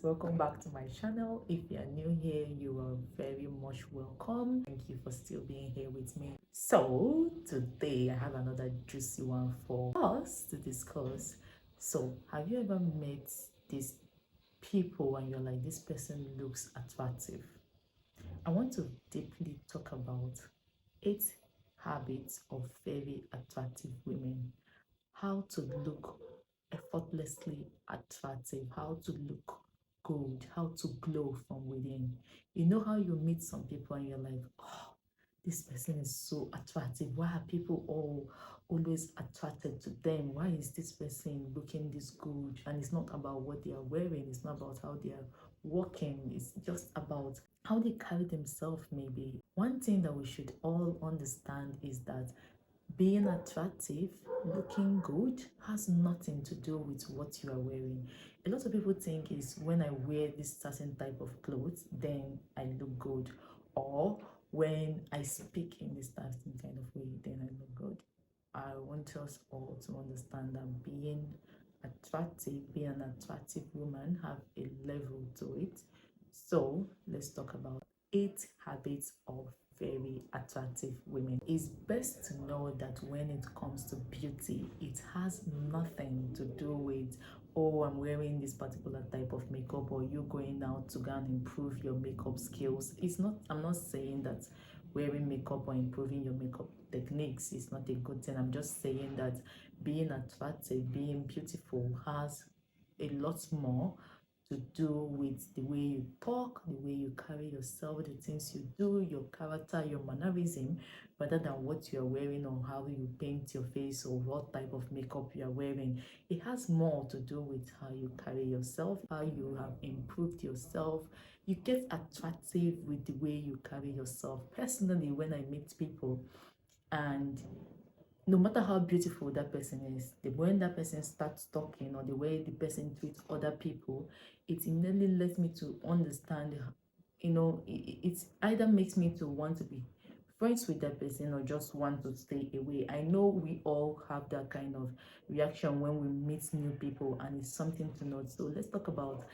welcome back to my channel. If you are new here, you are very much welcome. Thank you for still being here with me. So today I have another juicy one for us to discuss. So have you ever met these people and you're like, this person looks attractive? I want to deeply talk about 8 habits of very attractive women. How to look effortlessly attractive, how to look good, how to glow from within. You know how you meet some people and you're like, oh, this person is so attractive. Why are people always attracted to them? Why is this person looking this good? And it's not about what they are wearing, it's not about how they are walking, it's just about how they carry themselves. Maybe one thing that we should all understand is that being attractive, looking good, has nothing to do with what you are wearing. A lot of people think is when I wear this certain type of clothes, then I look good, or when I speak in this certain kind of way, then I look good. I want us all to understand that being attractive, being an attractive woman, have a level to it. So let's talk about 8 habits of very attractive women. It's best to know that when it comes to beauty, it has nothing to do with, oh, I'm wearing this particular type of makeup, or you going out to go and improve your makeup skills. It's not, I'm not saying that wearing makeup or improving your makeup techniques is not a good thing. I'm just saying that being attractive, being beautiful has a lot more to do with the way you talk, the way you carry yourself, the things you do, your character, your mannerism, rather than what you are wearing or how you paint your face or what type of makeup you are wearing. It has more to do with how you carry yourself, how you have improved yourself. You get attractive with the way you carry yourself. Personally, when I meet people, and no matter how beautiful that person is, the when that person starts talking or the way the person treats other people, it immediately lets me to understand, it either makes me to want to be friends with that person or just want to stay away. I know we all have that kind of reaction when we meet new people, and it's something to note. So let's talk about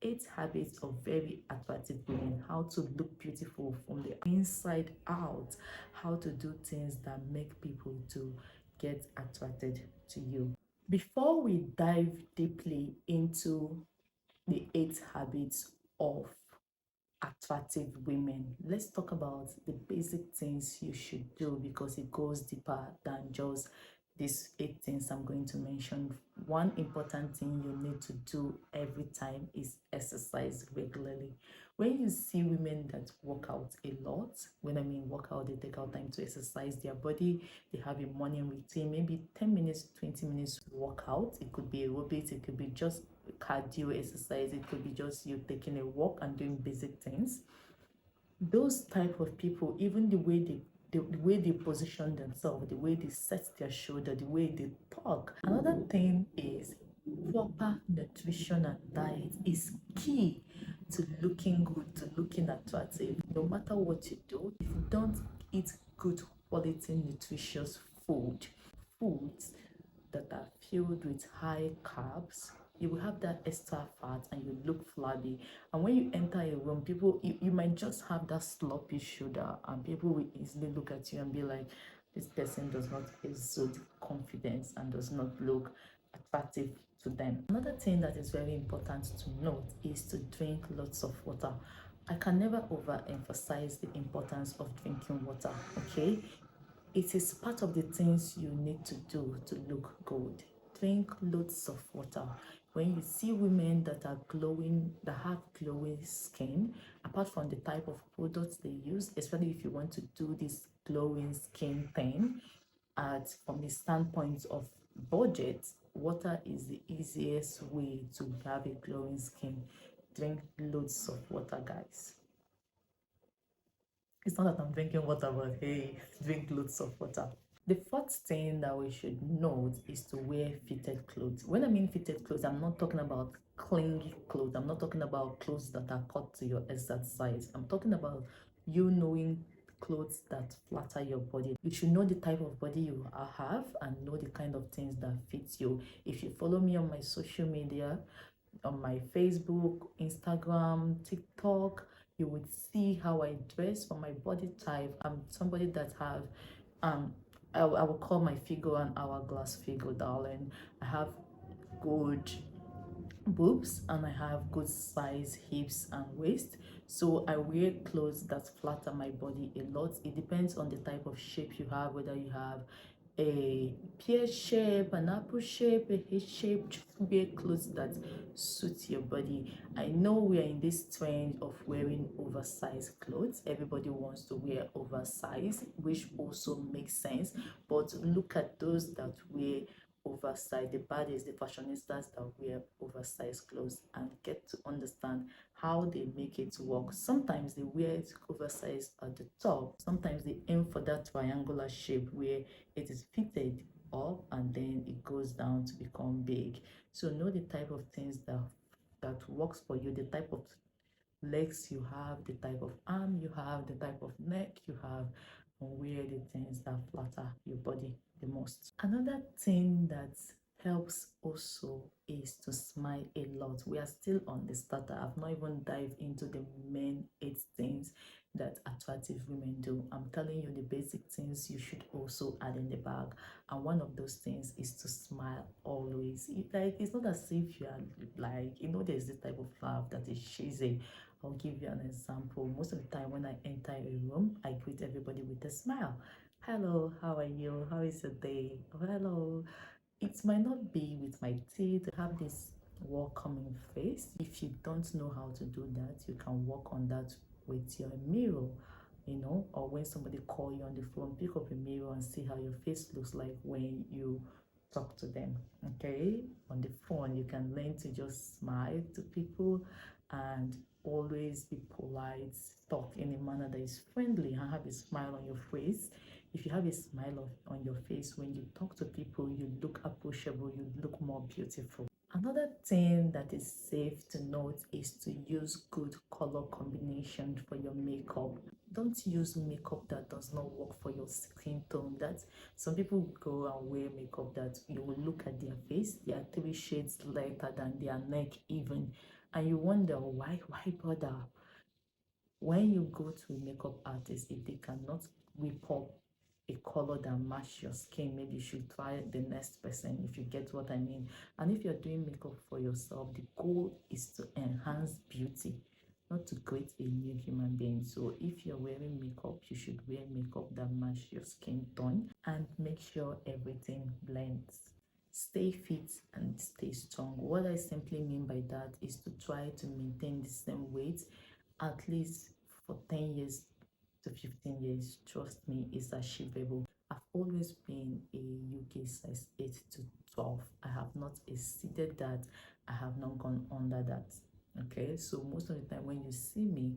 8 habits of very attractive women. How to look beautiful from the inside out, how to do things that make people to get attracted to you. Before we dive deeply into the 8 habits of attractive women, let's talk about the basic things you should do, because it goes deeper than just these 8 things I'm going to mention. One important thing you need to do every time is exercise regularly. When you see women that work out a lot, when I mean work out, they take out time to exercise their body, they have a morning routine, maybe 10 minutes, 20 minutes workout. It could be aerobics, it could be just cardio exercise, it could be just you taking a walk and doing basic things. Those type of people, even the way they position themselves, the way they set their shoulder, the way they talk. Another thing is proper nutrition and diet is key to looking good, to looking attractive. No matter what you do, if you don't eat good quality nutritious foods that are filled with high carbs, you will have that extra fat and you look flabby. And when you enter a room, people, you might just have that sloppy shoulder, and people will easily look at you and be like, this person does not exude confidence and does not look attractive to them. Another thing that is very important to note is to drink lots of water. I can never overemphasize the importance of drinking water, okay? It is part of the things you need to do to look good. Drink loads of water. When you see women that are glowing, that have glowing skin, apart from the type of products they use, especially if you want to do this glowing skin thing, from the standpoint of budget, water is the easiest way to have a glowing skin. Drink loads of water, guys. It's not that I'm drinking water, but hey, drink loads of water. The fourth thing that we should note is to wear fitted clothes. When I mean fitted clothes, I'm not talking about clingy clothes. I'm not talking about clothes that are cut to your exact size. I'm talking about you knowing clothes that flatter your body. You should know the type of body you have and know the kind of things that fits you. If you follow me on my social media, on my Facebook, Instagram, TikTok, you would see how I dress for my body type. I'm somebody that have um I will call my figure an hourglass figure, darling. I have good boobs and I have good size hips and waist, so I wear clothes that flatter my body a lot. It depends on the type of shape you have, whether you have a pear shape, an apple shape, a H shape. Just wear clothes that suit your body. I know we are in this trend of wearing oversized clothes. Everybody wants to wear oversized, which also makes sense, but look at those that wear oversized. The bad is the fashionistas that wear oversized clothes, and get to understand how they make it work. Sometimes they wear it oversized at the top, sometimes they aim for that triangular shape where it is fitted up and then it goes down to become big. So know the type of things that works for you, the type of legs you have, the type of arm you have, the type of neck you have, and wear the things that flatter your body the most. Another thing that helps also is to smile a lot. We are still on the starter. I've not even dived into the main 8 things that attractive women do. I'm telling you the basic things you should also add in the bag, and one of those things is to smile always. It's not as if you are like, there's this type of laugh that is cheesy. I'll give you an example. Most of the time when I enter a room, I greet everybody with a smile. Hello, how are you? How is your day? Oh, hello. It might not be with my teeth. I have this welcoming face. If you don't know how to do that, you can work on that with your mirror, or when somebody call you on the phone, pick up a mirror and see how your face looks like when you talk to them. Okay, on the phone you can learn to just smile to people and always be polite, talk in a manner that is friendly, and have a smile on your face. If you have a smile on your face when you talk to people, you look approachable, you look more beautiful. Another thing that is safe to note is to use good color combination for your makeup. Don't use makeup that does not work for your skin tone. That some people go and wear makeup that you will look at their face, they are 3 shades lighter than their neck even, and you wonder why bother. When you go to a makeup artist, if they cannot whip up a color that match your skin, maybe you should try the next person, if you get what I mean. And if you're doing makeup for yourself, the goal is to enhance beauty, not to create a new human being. So if you're wearing makeup, you should wear makeup that match your skin tone, and make sure everything blends. Stay fit and stay strong. What I simply mean by that is to try to maintain the same weight at least for 10 years to 15 years. Trust me, it's achievable. I've always been a UK size 8 to 12. I have not exceeded that. I have not gone under that. Okay, so most of the time when you see me,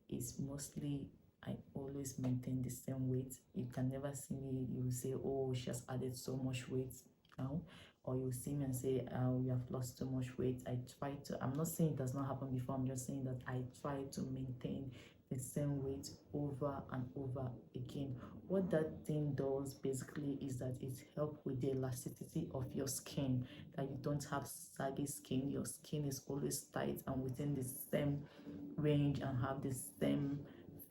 it's mostly I always maintain the same weight. You can never see me, you will say, oh, she has added so much weight now. Or you see me and say, oh, you have lost too much weight. I try to, I'm not saying it does not happen before, I'm just saying that I try to maintain the same weight over and over again. What that thing does basically is that it helps with the elasticity of your skin, that you don't have saggy skin. Your skin is always tight and within the same range and have the same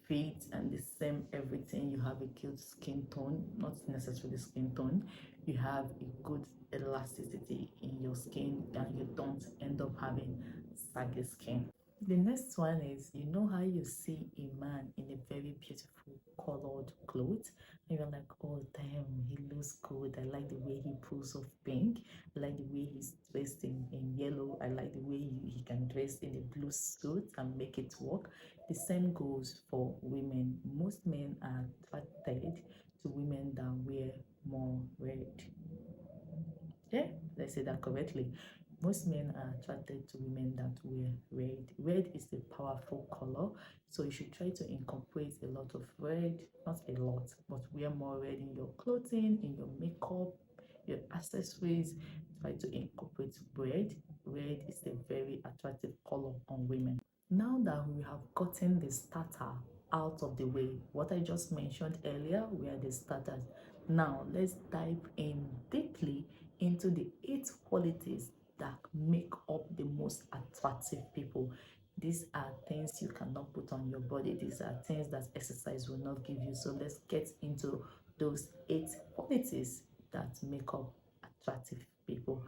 fit and the same everything. You have a cute skin tone, not necessarily skin tone. You have a good elasticity in your skin and you don't end up having saggy skin. The next one is, how you see a man in a very beautiful colored clothes and you're like, oh damn, he looks good. I like the way he pulls off pink. I like the way he's dressed in yellow. I like the way he can dress in a blue suit and make it work. The same goes for women. Most men are attracted to women that wear more red. Yeah, let's say that correctly. Most men are attracted to women that wear red. Red is a powerful color, so you should try to incorporate a lot of red, not a lot, but wear more red in your clothing, in your makeup, your accessories. Try to incorporate red. Red is a very attractive color on women. Now that we have gotten the starter out of the way, what I just mentioned earlier were the starters. Now let's dive in deeply into the 8 qualities that make up the most attractive people. These are things you cannot put on your body. These are things that exercise will not give you. So let's get into those 8 qualities that make up attractive people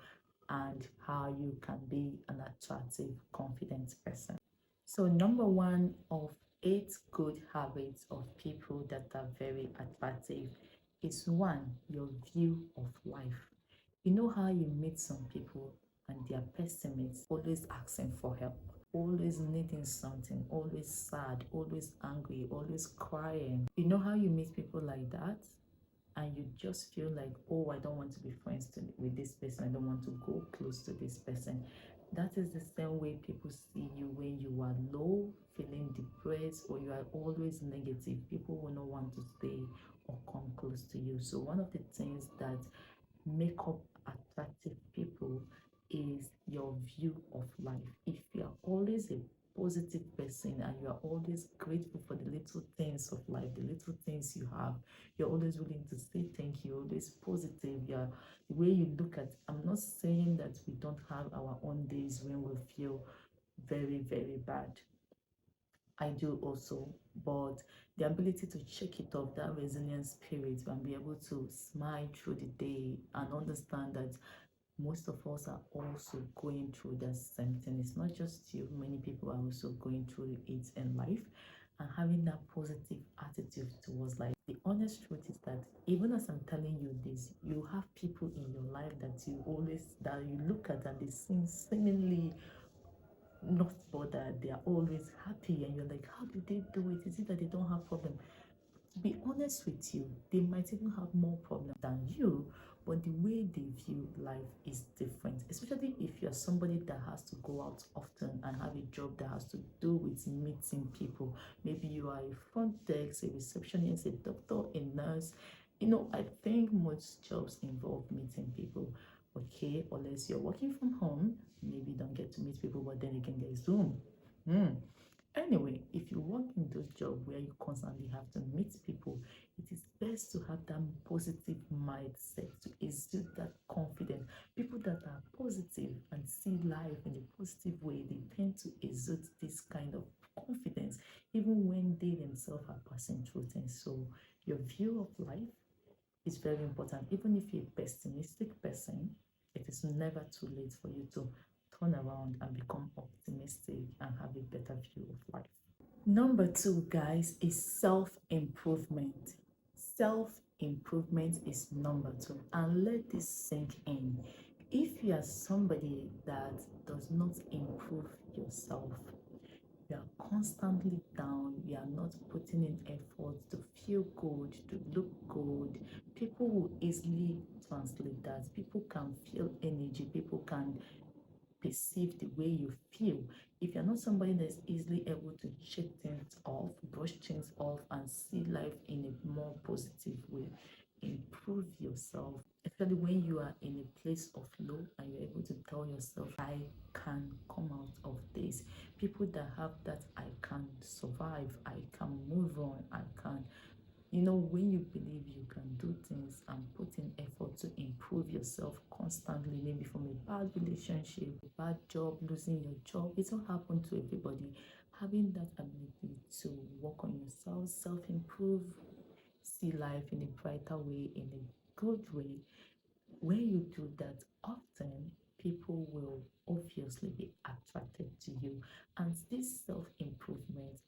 and how you can be an attractive, confident person. So, number one of 8 good habits of people that are very attractive is one, your view of life. You know how you meet some people and they are pessimists, always asking for help, always needing something, always sad, always angry, always crying. You know how you meet people like that? And you just feel like, oh, I don't want to be friends with this person, I don't want to go close to this person. That is the same way people see you when you are low, feeling depressed, or you are always negative. People will not want to stay or come close to you. So one of the things that make up attractive people is your view of life. If you are always a positive person and you are always grateful for the little things of life, the little things you have, you're always willing to say thank you, always positive, you're the way you look at. I'm not saying that we don't have our own days when we feel very, very bad. I do also, but the ability to shake it off, that resilient spirit, and be able to smile through the day and understand that most of us are also going through the same thing. It's not just you, many people are also going through it in life, and having that positive attitude towards life. The honest truth is that even as I'm telling you this, you have people in your life that you look at and they seem seemingly not bothered, they are always happy, and you're like, how do they do it? Is it that they don't have problem? To be honest with you, they might even have more problem than you, but the way they view life is different, especially if you're somebody that has to go out often and have a job that has to do with meeting people. Maybe you are a front desk, a receptionist, a doctor, a nurse. I think most jobs involve meeting people. Okay, unless you're working from home, maybe you don't get to meet people, but then again there's Zoom. Anyway, if you work in those jobs where you constantly have to meet people, it is best to have that positive mindset, to exude that confidence. People that are positive and see life in a positive way, they tend to exude this kind of confidence, even when they themselves are passing through things. So your view of life is very important. Even if you're a pessimistic person, it is never too late for you to turn around and become optimistic and have a better view of life. Number two, guys, is self-improvement. Self-improvement is number two, and let this sink in. If you are somebody that does not improve yourself, you are constantly down, you are not putting in effort to feel good, to look good, people will easily translate that. People can feel energy, people can perceive the way you feel. If you're not somebody that's easily able to shake things off, brush things off, and see life in a more positive way, improve yourself, especially when you are in a place of low and you're able to tell yourself, I can come out of this. People that have that, I can survive, I can move on, I can. When you believe you can do things and put in effort to improve yourself constantly, maybe from a bad relationship, a bad job, losing your job, it will happen to everybody. Having that ability to work on yourself, self-improve, see life in a brighter way, in a good way, when you do that often, people will obviously be attracted to you. And this self-improvement,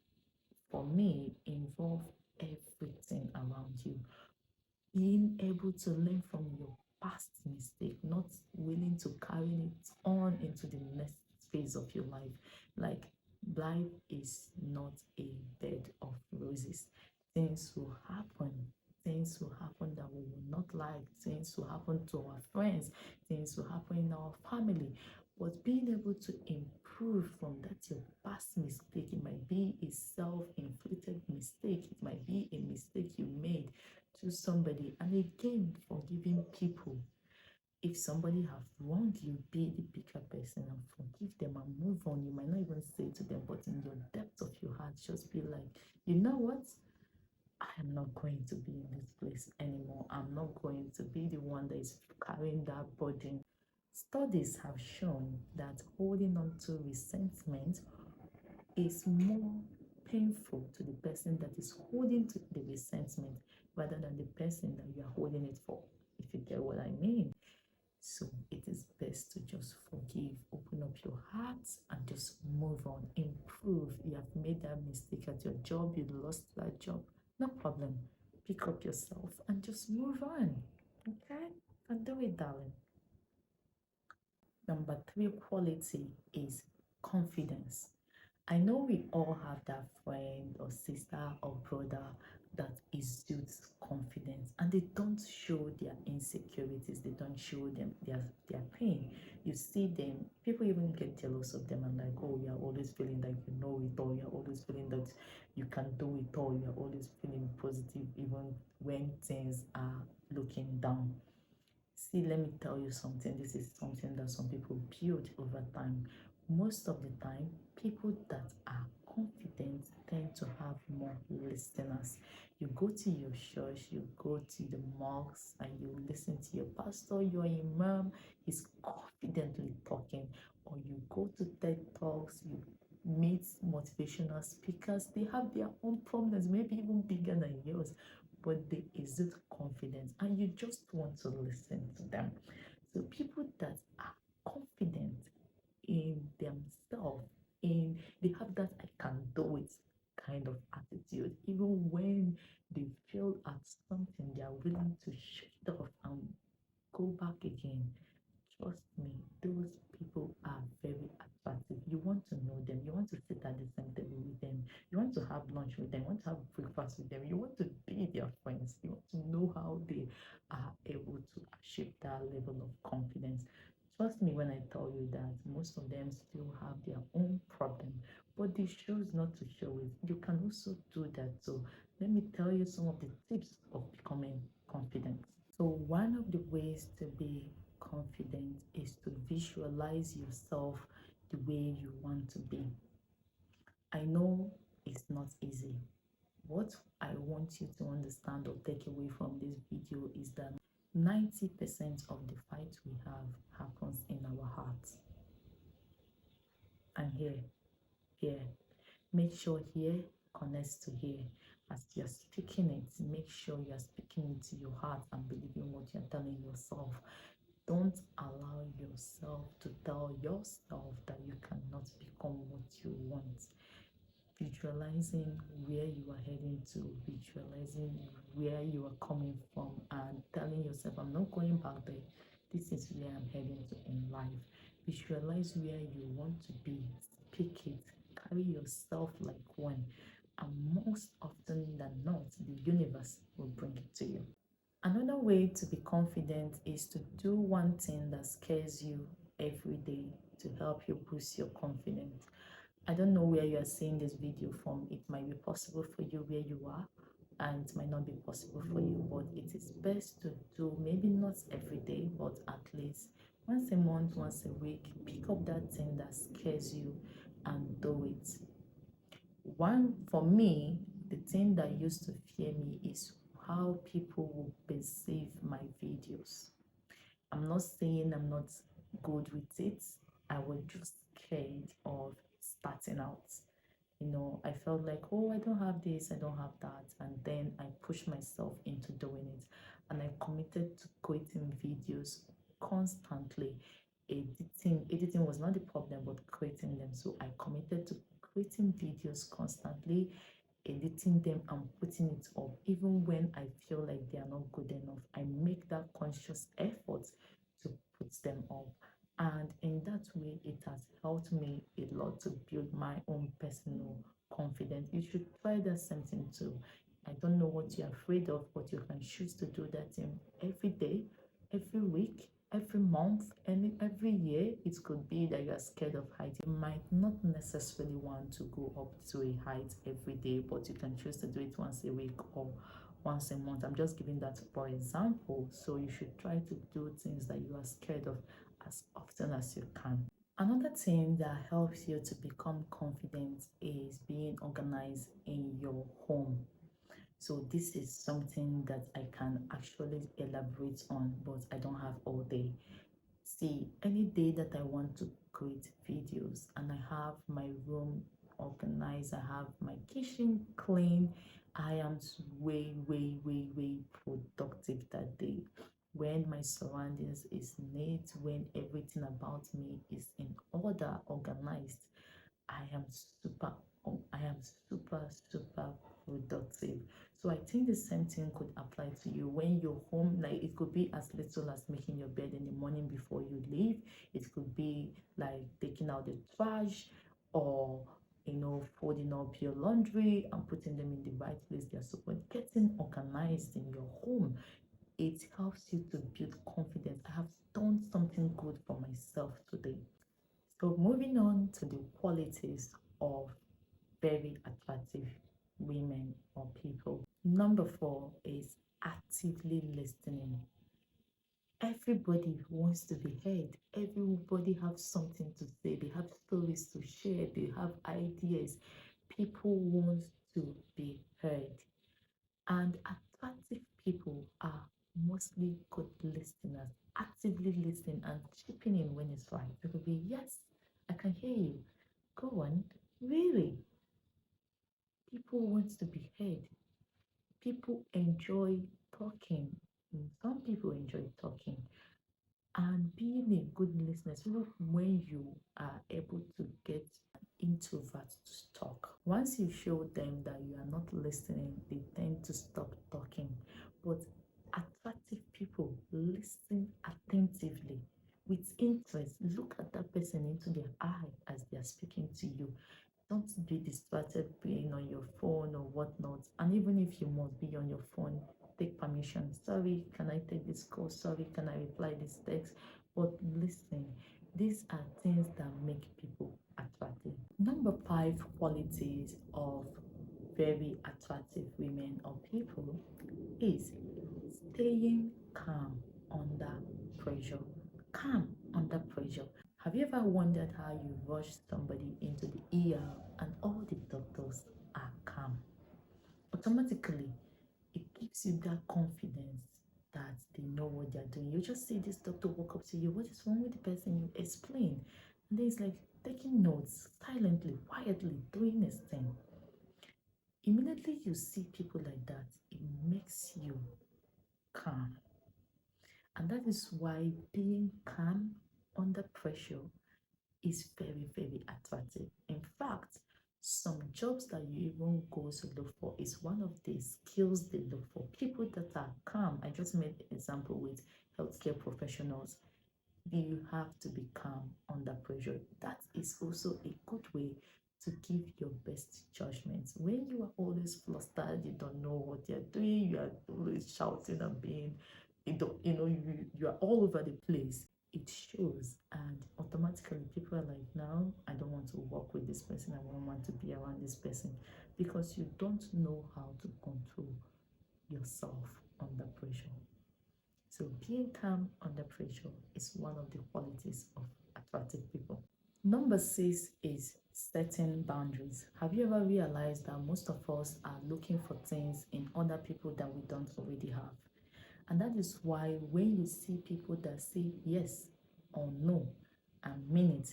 for me, involve everything around you. Being able to learn from your past mistake, not willing to carry it on into the next phase of your life. Like, life is not a bed of roses. Things will happen. Things will happen that we will not like. Things will happen to our friends. Things will happen in our family. But being able to improve from that your past mistake, it might be a self-inflicted mistake, it might be a mistake you made to somebody, and again, forgiving people. If somebody have wronged you, be the bigger person and forgive them and move on. You might not even say to them, but in your depth of your heart, just be like, you know what? I am not going to be in this place anymore. I'm not going to be the one that is carrying that burden. Studies have shown that holding on to resentment is more painful to the person that is holding to the resentment rather than the person that you are holding it for, if you get what I mean. So it is best to just forgive, open up your heart, and just move on, improve. You have made that mistake at your job, you lost that job, no problem. Pick up yourself and just move on. Okay? And do it, darling. Number three quality is confidence. I know we all have that friend or sister or brother that exudes confidence and they don't show their insecurities, they don't show them their pain. You see them, people even get jealous of them and like, oh, you're always feeling like you know it all, you're always feeling that you can do it all, you're always feeling positive even when things are looking down. See, let me tell you something. This is something that some people build over time. Most of the time, people that are confident tend to have more listeners. You go to your church, you go to the mosques, and you listen to your pastor, your imam is confidently talking, or you go to TED Talks, you meet motivational speakers, they have their own problems, maybe even bigger than yours, but they exude confidence and you just want to listen to them. So people that are confident in themselves, in they have that I can do it kind of attitude, even when they fail at something, they are willing to shut it off and go back again. Trust me, those people are very attractive. You want to know them, you want to sit at the same table with them, you want to have lunch with them, you want to have breakfast with them, you want to be their friends, you want to know how they are able to achieve that level of confidence. Trust me when I tell you that most of them still have their own problem, but they choose not to show it. You can also do that. So let me tell you some of the tips of becoming confident. So, one of the ways to be confident is to visualize yourself the way you want to be. I know it's not easy. What I want you to understand or take away from this video is that 90% of the fight we have happens in our hearts. And here, make sure here connects to here. As you're speaking it, make sure you're speaking it to your heart and believing what you're telling yourself. Don't allow yourself to tell yourself that you cannot become what you want. Visualizing where you are heading to, visualizing where you are coming from, and telling yourself, I'm not going back there. This is where I'm heading to in life. Visualize where you want to be, speak it, carry yourself like one, and most often than not, the universe will bring it to you. Another way to be confident is to do one thing that scares you every day to help you boost your confidence. I don't know where you are seeing this video from. It might be possible for you where you are, and it might not be possible for you, but it is best to do, maybe not every day, but at least once a month, once a week. Pick up that thing that scares you and do it. One, for me, the thing that used to fear me is how people will perceive my videos. I'm not saying I'm not good with it. I was just scared of starting out. I felt like, oh, I don't have this, I don't have that. And then I pushed myself into doing it. And I committed to creating videos constantly. Editing was not the problem, but creating them. So I committed to creating videos constantly, editing them and putting it up. Even when I feel like they are not good enough, I make that conscious effort to put them up. And in that way, it has helped me a lot to build my own personal confidence. You should try that same thing too. I don't know what you're afraid of, but you can choose to do that thing every day, every week, every month, and every year. It could be that you're scared of height. You might not necessarily want to go up to a height every day, but you can choose to do it once a week or once a month. I'm just giving that for example. So you should try to do things that you are scared of as often as you can. Another thing that helps you to become confident is being organized in your home. So this is something that I can actually elaborate on, but I don't have all day. See, any day that I want to create videos and I have my room organized, I have my kitchen clean, I am way productive that day. When my surroundings is neat, when everything about me is in order, organized, I am super, I am super productive. So I think the same thing could apply to you when you're home. Like it could be as little as making your bed in the morning before you leave. It could be like taking out the trash, or folding up your laundry and putting them in the right place. They're super getting organized in your home. It helps you to build confidence. I have done something good for myself today. So moving on to the qualities of very attractive women or people. Number 4 is actively listening. Everybody wants to be heard. Everybody have something to say. They have stories to share. They have ideas. People want to be heard. And attractive people are mostly good listeners, actively listening and chipping in when it's right. It will be, yes, I can hear you. Go on. Really? People want to be heard. People enjoy talking. Some people enjoy talking. And being a good listener, especially when you are able to get an introvert to talk. Once you show them that you are not listening, they tend to stop talking. But attractive people listen attentively with interest. Look at that person into their eye as they are speaking to you. Don't be distracted being on your phone or whatnot. And even if you must be on your phone, take permission. Sorry, can I take this call? Sorry, can I reply this text? But listen, these are things that make people attractive. Number 5 qualities of very attractive women or people is staying calm under pressure. Calm under pressure. Have you ever wondered how you rush somebody into the ER and all the doctors are calm? Automatically, it gives you that confidence that they know what they're doing. You just see this doctor walk up to you, what is wrong with the person? You explain. And then it's like taking notes silently, quietly, doing his thing. Immediately you see people like that, it makes you calm. And that is why being calm under pressure is very attractive. In fact, some jobs that you even go to look for is one of the skills they look for. People that are calm. I just made an example with healthcare professionals. You have to be calm under pressure. That is also a good way to give your best judgment. When you are always flustered, you don't know what you're doing, you are always shouting and being, you are all over the place. It shows, and automatically people are like, no, I don't want to work with this person, I don't want to be around this person, because you don't know how to control yourself under pressure. So being calm under pressure is one of the qualities of attractive people. Number 6 is setting boundaries. Have you ever realized that most of us are looking for things in other people that we don't already have? And that is why when you see people that say yes or no and mean it,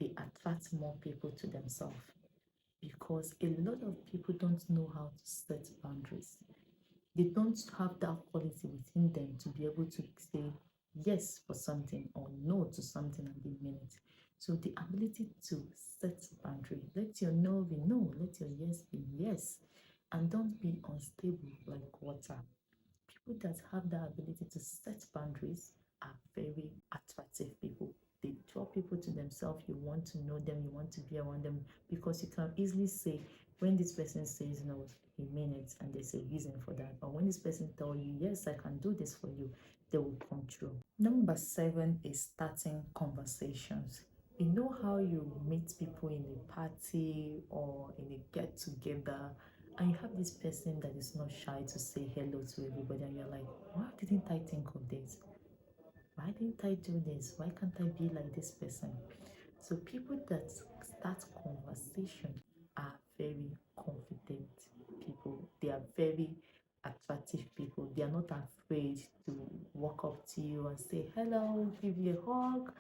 they attract more people to themselves, because a lot of people don't know how to set boundaries. They don't have that quality within them to be able to say yes for something or no to something and they mean it. So the ability to set boundary, let your no be no, let your yes be yes, and don't be unstable like water. People that have that ability to set boundaries are very attractive people. They draw people to themselves. You want to know them, you want to be around them, because you can easily say, when this person says no, he means it, and there's a reason for that. But when this person tells you, yes, I can do this for you, they will come true. Number 7 is starting conversations. You know how you meet people in a party or in a get together, and you have this person that is not shy to say hello to everybody, and you're like, why didn't I think of this? Why didn't I do this? Why can't I be like this person? So people that start conversation are very confident people. They are very attractive people. They are not afraid to walk up to you and say hello, give you a hug.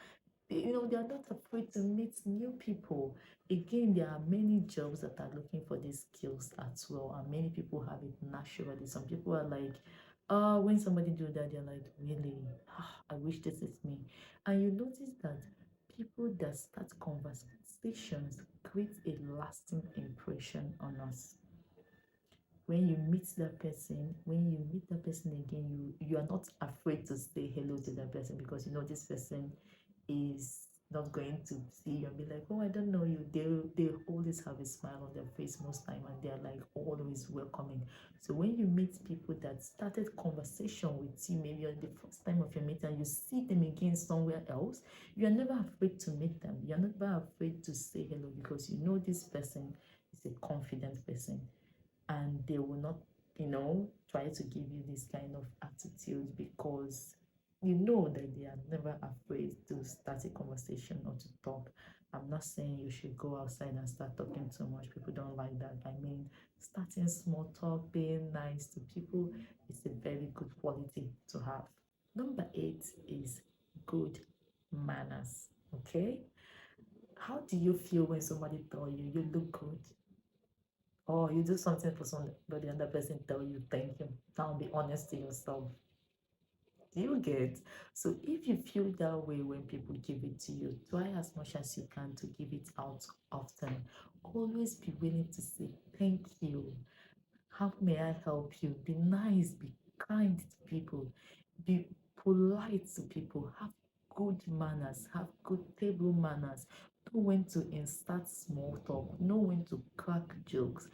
They are not afraid to meet new people. Again, there are many jobs that are looking for these skills as well, and many people have it naturally. Some people are like, when somebody do that, they're like, really, I wish this is me. And you notice that people that start conversations create a lasting impression on us. When you meet that person, again, you are not afraid to say hello to that person, because you know this person is not going to see you and be like, oh, I don't know you. They always have a smile on their face most time, and they're like always welcoming. So when you meet people that started conversation with you maybe on the first time of your meeting, and you see them again somewhere else, you're never afraid to meet them. You're never afraid to say hello, because you know this person is a confident person, and they will not, try to give you this kind of attitude, because you know that they are never afraid to start a conversation or to talk. I'm not saying you should go outside and start talking too much. People don't like that. I mean, starting small talk, being nice to people is a very good quality to have. Number 8 is good manners. Okay, how do you feel when somebody tell you you look good, or you do something for somebody and the person tell you thank you? Now be honest to yourself. Do you get? So if you feel that way when people give it to you, try as much as you can to give it out often. Always be willing to say thank you. How may I help you? Be nice, be kind to people, be polite to people, have good manners, have good table manners. Know when to insert small talk, know when to crack jokes.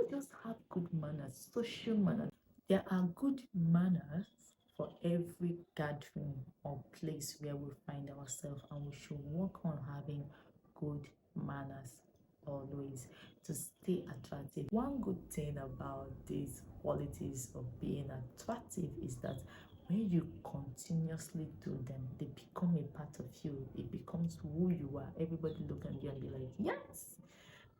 Just have good manners, social manners. There are good manners for every gathering or place where we find ourselves, and we should work on having good manners always to stay attractive. One good thing about these qualities of being attractive is that when you continuously do them, they become a part of you. It becomes who you are. Everybody look at you and be like, yes,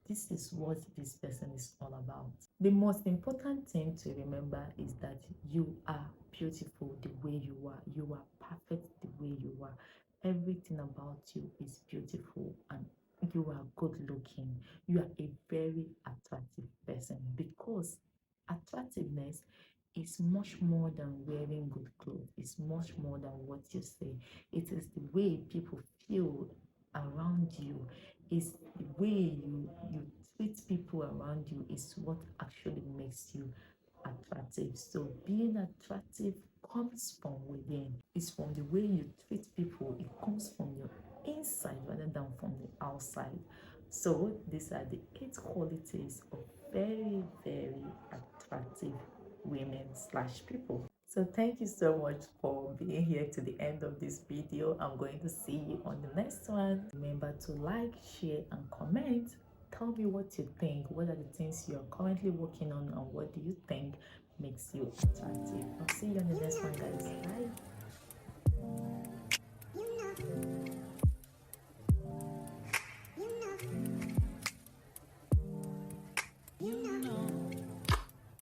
this is what this person is all about. The most important thing to remember is that you are beautiful the way you are. You are perfect the way you are. Everything about you is beautiful, and you are good looking. You are a very attractive person, because attractiveness is much more than wearing good clothes. It's much more than what you say. It is the way people feel around you. It's the way you treat people around you is what actually makes you attractive. So being attractive comes from within. It's from the way you treat people. It comes from your inside rather than from the outside. So these are the 8 qualities of very, very attractive women slash people. So thank you so much for being here to the end of this video. I'm going to see you on the next one. Remember to like, share, and comment. Tell me what you think. What are the things you're currently working on, and what do you think makes you attractive? I'll see you on the next one, guys. Bye.